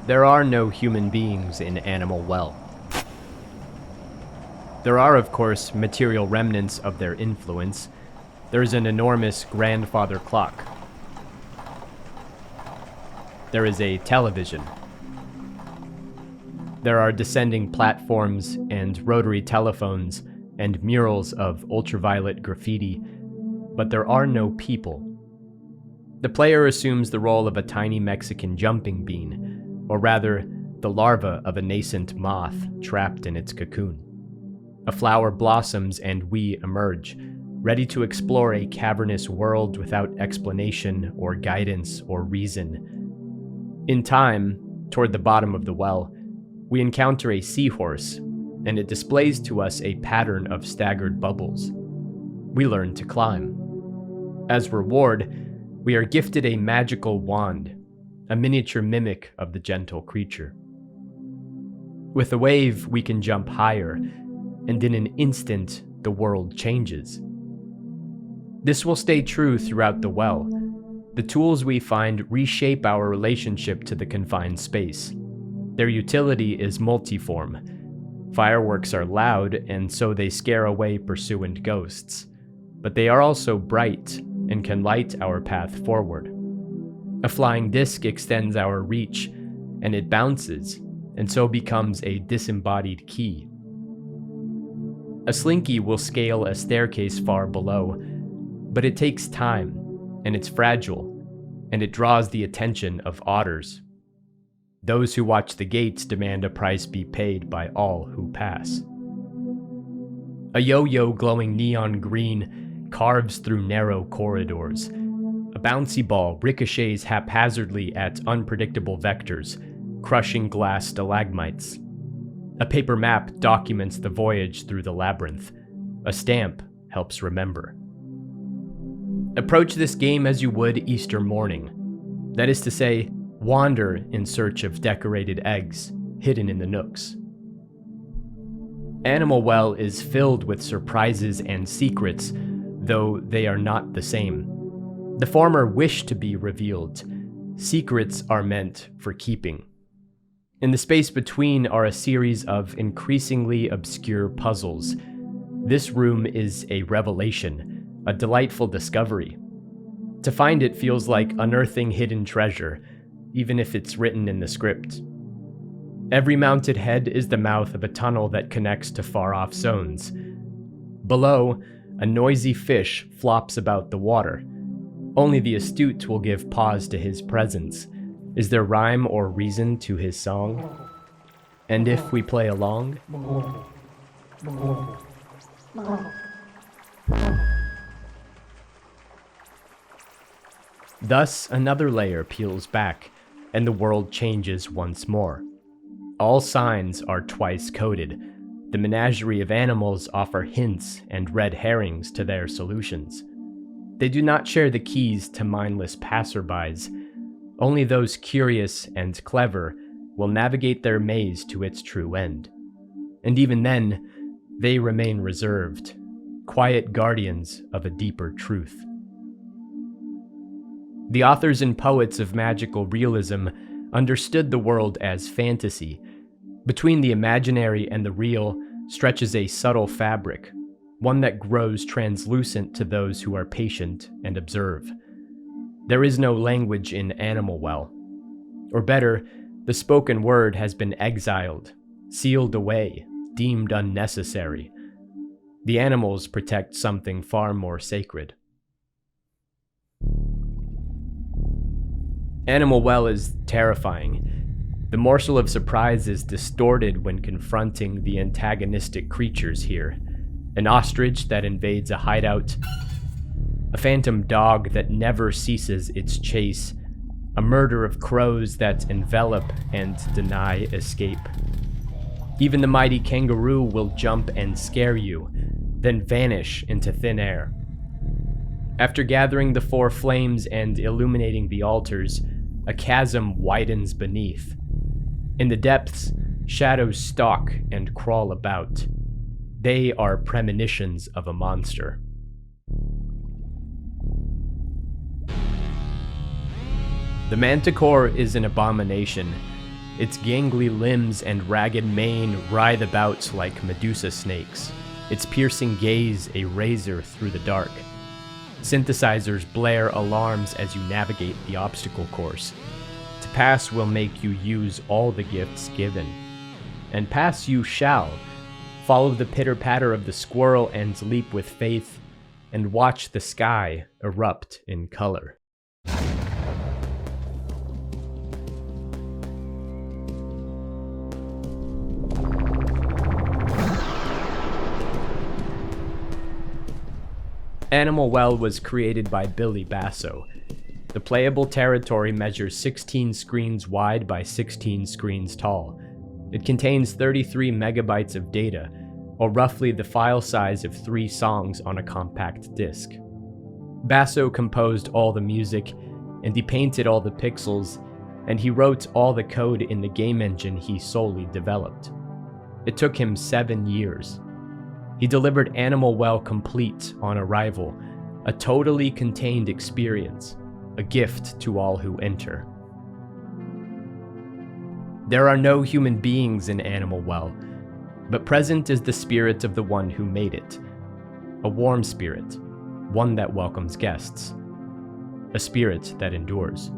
There are no human beings in Animal Well. There are, of course, material remnants of their influence. There is an enormous grandfather clock. There is a television. There are descending platforms and rotary telephones and murals of ultraviolet graffiti, but there are no people. The player assumes the role of a tiny Mexican jumping bean, or rather, the larva of a nascent moth trapped in its cocoon. A flower blossoms and we emerge, ready to explore a cavernous world without explanation or guidance or reason. In time, toward the bottom of the well, we encounter a seahorse, and it displays to us a pattern of staggered bubbles. We learn to climb. As reward, we are gifted a magical wand, a miniature mimic of the gentle creature. With a wave, we can jump higher, and in an instant, the world changes. This will stay true throughout the well. The tools we find reshape our relationship to the confined space. Their utility is multiform. Fireworks are loud, and so they scare away pursuant ghosts. But they are also bright and can light our path forward. A flying disc extends our reach, and it bounces, and so becomes a disembodied key. A slinky will scale a staircase far below, but it takes time, and it's fragile, and it draws the attention of otters. Those who watch the gates demand a price be paid by all who pass. A yo-yo glowing neon green carves through narrow corridors. A bouncy ball ricochets haphazardly at unpredictable vectors, crushing glass stalagmites. A paper map documents the voyage through the labyrinth. A stamp helps remember. Approach this game as you would Easter morning. That is to say, wander in search of decorated eggs hidden in the nooks. Animal Well is filled with surprises and secrets, though they are not the same. The former wish to be revealed. Secrets are meant for keeping. In the space between are a series of increasingly obscure puzzles. This room is a revelation, a delightful discovery. To find it feels like unearthing hidden treasure, even if it's written in the script. Every mounted head is the mouth of a tunnel that connects to far-off zones. Below, a noisy fish flops about the water. Only the astute will give pause to his presence. Is there rhyme or reason to his song? And if we play along? Thus, another layer peels back, and the world changes once more. All signs are twice coded. The menagerie of animals offer hints and red herrings to their solutions. They do not share the keys to mindless passerbys. Only those curious and clever will navigate their maze to its true end. And even then, they remain reserved, quiet guardians of a deeper truth. The authors and poets of magical realism understood the world as fantasy. Between the imaginary and the real stretches a subtle fabric, one that grows translucent to those who are patient and observe. There is no language in Animal Well. Or better, the spoken word has been exiled, sealed away, deemed unnecessary. The animals protect something far more sacred. Animal Well is terrifying. The morsel of surprise is distorted when confronting the antagonistic creatures here. An ostrich that invades a hideout, a phantom dog that never ceases its chase, a murder of crows that envelop and deny escape. Even the mighty kangaroo will jump and scare you, then vanish into thin air. After gathering the four flames and illuminating the altars, a chasm widens beneath. In the depths, shadows stalk and crawl about. They are premonitions of a monster. The manticore is an abomination. Its gangly limbs and ragged mane writhe about like Medusa snakes, its piercing gaze a razor through the dark. Synthesizers blare alarms as you navigate the obstacle course. To pass will make you use all the gifts given. And pass you shall. Follow the pitter-patter of the squirrel and leap with faith, and watch the sky erupt in color. Animal Well was created by Billy Basso. The playable territory measures 16 screens wide by 16 screens tall. It contains 33 megabytes of data, or roughly the file size of 3 songs on a compact disc. Basso composed all the music, and he painted all the pixels, and he wrote all the code in the game engine he solely developed. It took him 7 years. He delivered Animal Well complete on arrival, a totally contained experience, a gift to all who enter. There are no human beings in Animal Well, but present is the spirit of the one who made it. A warm spirit, one that welcomes guests, a spirit that endures.